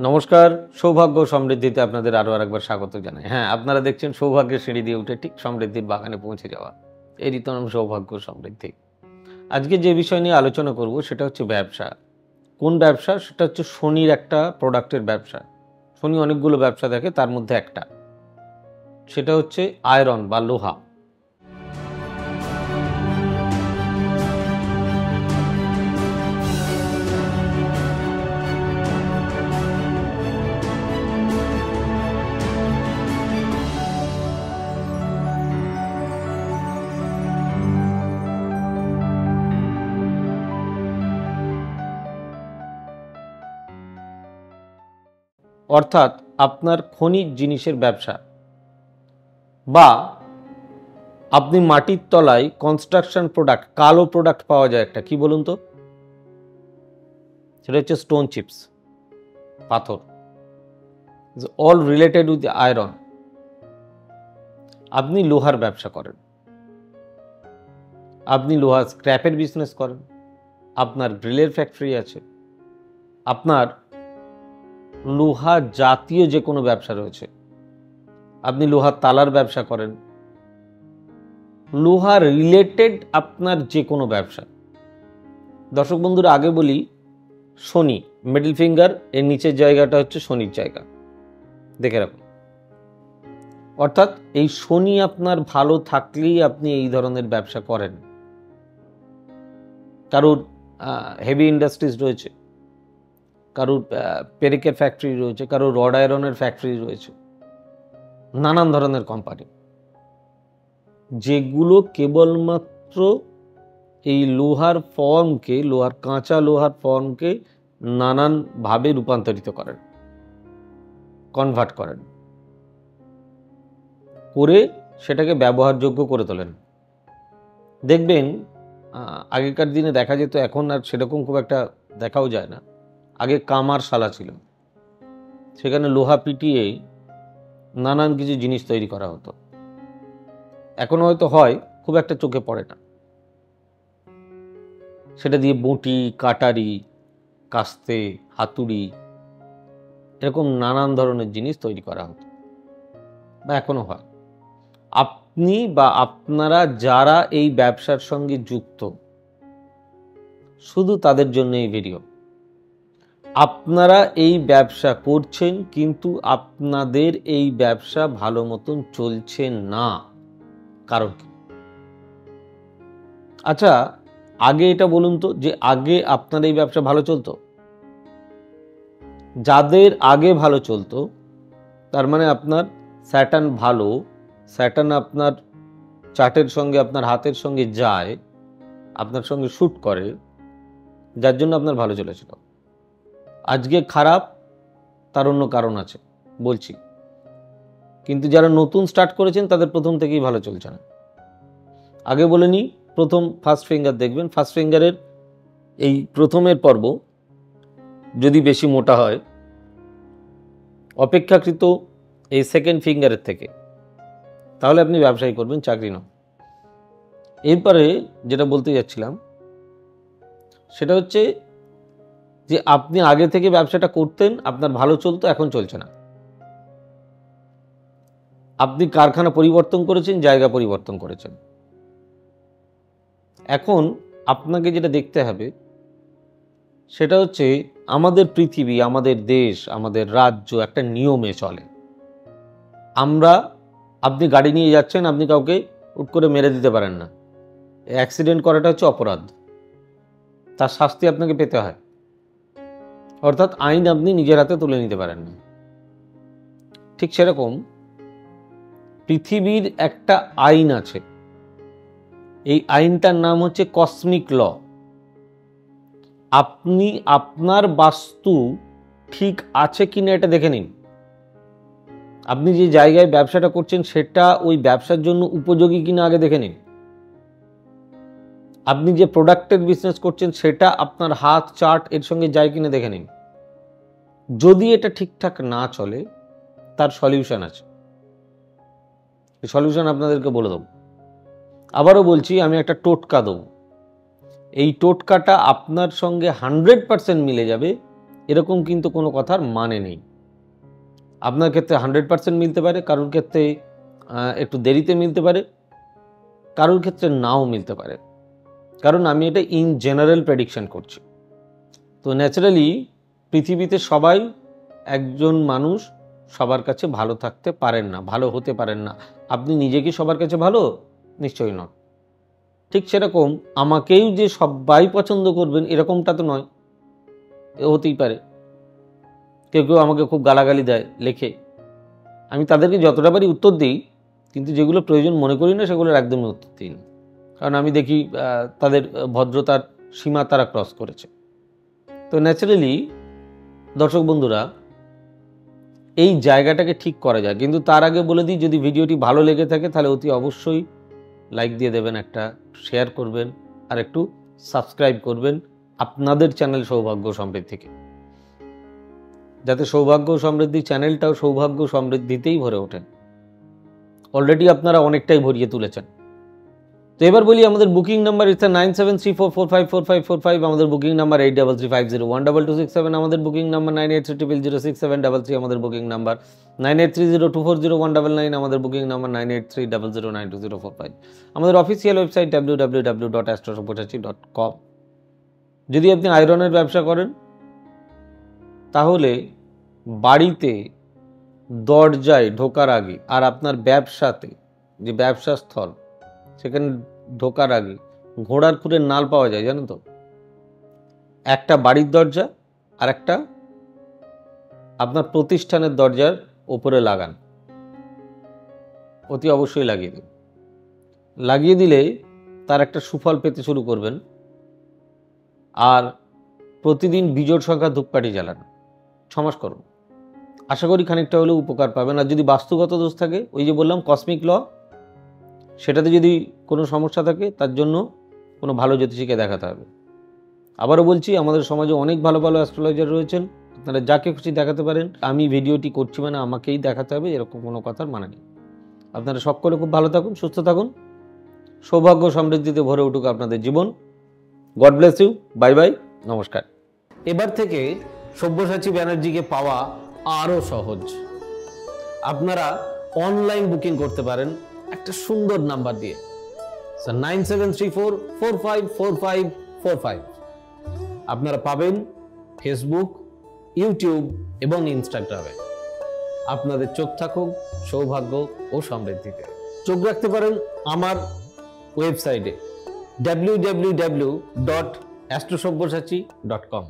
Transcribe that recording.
নমস্কার, সৌভাগ্য সমৃদ্ধিতে আপনাদের আরও আরেকবার স্বাগত জানাই। হ্যাঁ, আপনারা দেখছেন সৌভাগ্যের সিঁড়ি দিয়ে উঠে ঠিক সমৃদ্ধির বাগানে পৌঁছে যাওয়া। এরই তো নাম সৌভাগ্য সমৃদ্ধি। আজকে যে বিষয় নিয়ে আলোচনা করব সেটা হচ্ছে ব্যবসা। কোন ব্যবসা? সেটা হচ্ছে শনির একটা প্রোডাক্টের ব্যবসা। শনি অনেকগুলো ব্যবসা দেখে, তার মধ্যে একটা। সেটা হচ্ছে আয়রন বা লোহা। অর্থাৎ আপনার খনিজ জিনিসের ব্যবসা, বা আপনি মাটির তলায় কনস্ট্রাকশন প্রোডাক্ট, কালো প্রোডাক্ট পাওয়া যায় একটা, কি বলুন তো? সেটা হচ্ছে স্টোন চিপস, পাথর। All related with iron. আপনি লোহার ব্যবসা করেন, আপনি লোহার স্ক্র্যাপের বিজনেস করেন, আপনার গ্রিলের ফ্যাক্টরি আছে, আপনার লোহা জাতীয় যে কোনো ব্যবসা রয়েছে, আপনি লোহার তালার ব্যবসা করেন, লোহা রিলেটেড আপনার যে কোনো ব্যবসা। দর্শক বন্ধুরা, আগে বলি, শনি মিডল ফিঙ্গার এর নিচের জায়গাটা হচ্ছে শনির জায়গা, দেখে রাখুন। অর্থাৎ এই শনি আপনার ভালো থাকলেই আপনি এই ধরনের ব্যবসা করেন। কারোর হেভি ইন্ডাস্ট্রিজ রয়েছে, কারোর পেরেকের ফ্যাক্টরি রয়েছে, কারোর রড আয়রনের ফ্যাক্টরি রয়েছে, নানান ধরনের কোম্পানি, যেগুলো কেবলমাত্র এই লোহার ফর্মকে, লোহার কাঁচা লোহার ফর্মকে নানানভাবে রূপান্তরিত করেন, কনভার্ট করেন, করে সেটাকে ব্যবহারযোগ্য করে তোলেন। দেখবেন আগেকার দিনে দেখা যেত, এখন আর সেরকম খুব একটা দেখাও যায় না। আগে কামারশালা ছিল, সেখানে লোহা পিটিয়ে নানান কিছু জিনিস তৈরি করা হতো। এখন হয়তো হয়, খুব একটা চোখে পড়ে না। সেটা দিয়ে বঁটি, কাটারি, কাস্তে, হাতুড়ি, এরকম নানান ধরনের জিনিস তৈরি করা হতো, বা এখনো হয়। আপনি বা আপনারা যারা এই ব্যবসার সঙ্গে যুক্ত, শুধু তাদের জন্য এই ভিডিও। আপনারা এই ব্যবসা করছেন, কিন্তু আপনাদের এই ব্যবসা ভালো মতন চলছে না। কারণ কি? আচ্ছা, আগে এটা বলুন তো, যে আগে আপনার এই ব্যবসা ভালো চলতো? যাদের আগে ভালো চলতো, তার মানে আপনার স্যাটার্ন ভালো, স্যাটার্ন আপনার চার্টের সঙ্গে, আপনার হাতের সঙ্গে যায়, আপনার সঙ্গে শ্যুট করে, যার জন্য আপনার ভালো চলেছিল। আজকে খারাপ, তার অন্য কারণ আছে, বলছি। কিন্তু যারা নতুন স্টার্ট করেছেন, তাদের প্রথম থেকেই ভালো চলছে না। আগে বলে নিই, প্রথম ফার্স্ট ফিঙ্গার দেখবেন, ফার্স্ট ফিঙ্গারের এই প্রথমের পর্ব যদি বেশি মোটা হয় অপেক্ষাকৃত এই সেকেন্ড ফিঙ্গারের থেকে, তাহলে আপনি ব্যবসায়ী করবেন, চাকরি নয়। এরপরে যেটা বলতে যাচ্ছিলাম, সেটা হচ্ছে যে আপনি আগে থেকে ব্যবসাটা করতেন, আপনার ভালো চলতো, এখন চলছে না। আপনি কারখানা পরিবর্তন করেছেন, জায়গা পরিবর্তন করেছেন। এখন আপনাকে যেটা দেখতে হবে সেটা হচ্ছে, আমাদের পৃথিবী, আমাদের দেশ, আমাদের রাজ্য একটা নিয়মে চলে। আপনি গাড়ি নিয়ে যাচ্ছেন, আপনি কাউকে হুট করে মেরে দিতে পারেন না। অ্যাক্সিডেন্ট করাটা হচ্ছে অপরাধ, তার শাস্তি আপনাকে পেতে হয়। অর্থাৎ আইন আপনি নিজের হাতে তুলে নিতে পারেন না। ঠিক সেরকম পৃথিবীর একটা আইন আছে, এই আইনটার নাম হচ্ছে কসমিক ল। আপনি আপনার বাস্তু ঠিক আছে কিনা এটা দেখে নিন। আপনি যে জায়গায় ব্যবসাটা করছেন সেটা ওই ব্যবসার জন্য উপযোগী কিনা আগে দেখে নিন। আপনি যে প্রোডাক্টের বিজনেস করছেন সেটা আপনার হাত, চার্ট এর সঙ্গে যায় কিনা দেখে নিন। যদি এটা ঠিকঠাক না চলে, তার সলিউশন আছে। এই সলিউশন আপনাদেরকে বলে দেবো। আবারও বলছি, আমি একটা টোটকা দেবো। এই টোটকাটা আপনার সঙ্গে 100% মিলে যাবে এরকম কিন্তু কোনো কথার মানে নেই। আপনার ক্ষেত্রে 100% মিলতে পারে, কারোর ক্ষেত্রে একটু দেরিতে মিলতে পারে, কারোর ক্ষেত্রে নাও মিলতে পারে, কারণ আমি এটা ইন জেনারেল প্রেডিকশন করছি। তো ন্যাচারালি পৃথিবীতে সবাই, একজন মানুষ সবার কাছে ভালো থাকতে পারেন না, ভালো হতে পারেন না। আপনি নিজে কি সবার কাছে ভালো? নিশ্চয়ই নয়। ঠিক সেরকম আমাকেই যে সবাই পছন্দ করবেন এরকমটা তো নয়, হতেই পারে। কেউ কেউ আমাকে খুব গালাগালি দেয় লেখে, আমি তাদেরকে যতটা পারি উত্তর দিই, কিন্তু যেগুলো প্রয়োজন মনে করি না সেগুলোর একদমই উত্তর দিই না, কারণ আমি দেখি তাদের ভদ্রতার সীমা তারা ক্রস করেছে। তো ন্যাচারালি দর্শক বন্ধুরা, এই জায়গাটাকে ঠিক করা যায়, কিন্তু তার আগে বলে দিই, যদি ভিডিওটি ভালো লেগে থাকে তাহলে অতি অবশ্যই লাইক দিয়ে দেবেন, একটা শেয়ার করবেন, আর একটু সাবস্ক্রাইব করবেন আপনাদের চ্যানেল সৌভাগ্য সমৃদ্ধিকে, যাতে সৌভাগ্য সমৃদ্ধি চ্যানেলটাও সৌভাগ্য সমৃদ্ধিতেই ভরে ওঠেন। অলরেডি আপনারা অনেকটাই ভরিয়ে তুলেছেন। তো এবার বলি আমাদের বুকিং নাম্বার, ইটস 9734454545, আমাদের বুকিং নাম্বার 8335012267, আমাদের বুকিং নাম্বার 9830067333, আমাদের বুকিং নাম্বার 9830240199, আমাদের বুকিং নাম্বার 9830092045, আমাদের অফিসিয়াল ওয়েবসাইট www.astrosabbossachi.com। যদি আপনি আয়রনের ব্যবসা করেন তাহলে বাড়িতে দরজায় ঢোকার আগে আর আপনার ব্যবসাতে যে ব্যবসা স্থল সেখানে ঢোকার আগে ঘোড়ার খুরের নাল পাওয়া যায়, জানো তো? একটা বাড়ির দরজা আর একটা আপনার প্রতিষ্ঠানের দরজার ওপরে লাগান, অতি অবশ্যই লাগিয়ে দিন। লাগিয়ে দিলে তার একটা সুফল পেতে শুরু করবেন। আর প্রতিদিন বিজোড় সংখ্যা ধূপকাঠি জ্বালান, 6 মাস করুন, আশা করি খানিকটা হলেও উপকার পাবেন। আর যদি বাস্তুগত দোষ থাকে, ওই যে বললাম কসমিক ল, সেটাতে যদি কোনো সমস্যা থাকে তার জন্য কোনো ভালো জ্যোতিষীকে দেখাতে হবে। আবারও বলছি, আমাদের সমাজে অনেক ভালো ভালো অ্যাস্ট্রোলজার রয়েছেন, আপনারা যাকে খুশি দেখাতে পারেন। আমি ভিডিওটি করছি মানে আমাকেই দেখাতে হবে এরকম কোনো কথার মানে নেই। আপনারা সকলে খুব ভালো থাকুন, সুস্থ থাকুন, সৌভাগ্য সমৃদ্ধিতে ভরে উঠুক আপনাদের জীবন। God bless you, bye bye, নমস্কার। এবার থেকে সব্যসাচী ব্যানার্জিকে পাওয়া আরও সহজ। আপনারা অনলাইন বুকিং করতে পারেন একটা সুন্দর নাম্বার দিয়ে, 9734454545। আপনারা পাবেন ফেসবুক, ইউটিউব এবং ইনস্টাগ্রামে। আপনাদের চোখ থাকুক সৌভাগ্য ও সমৃদ্ধিতে। চোখ রাখতে পারেন আমার ওয়েবসাইটে www.astrosabbossachi.com।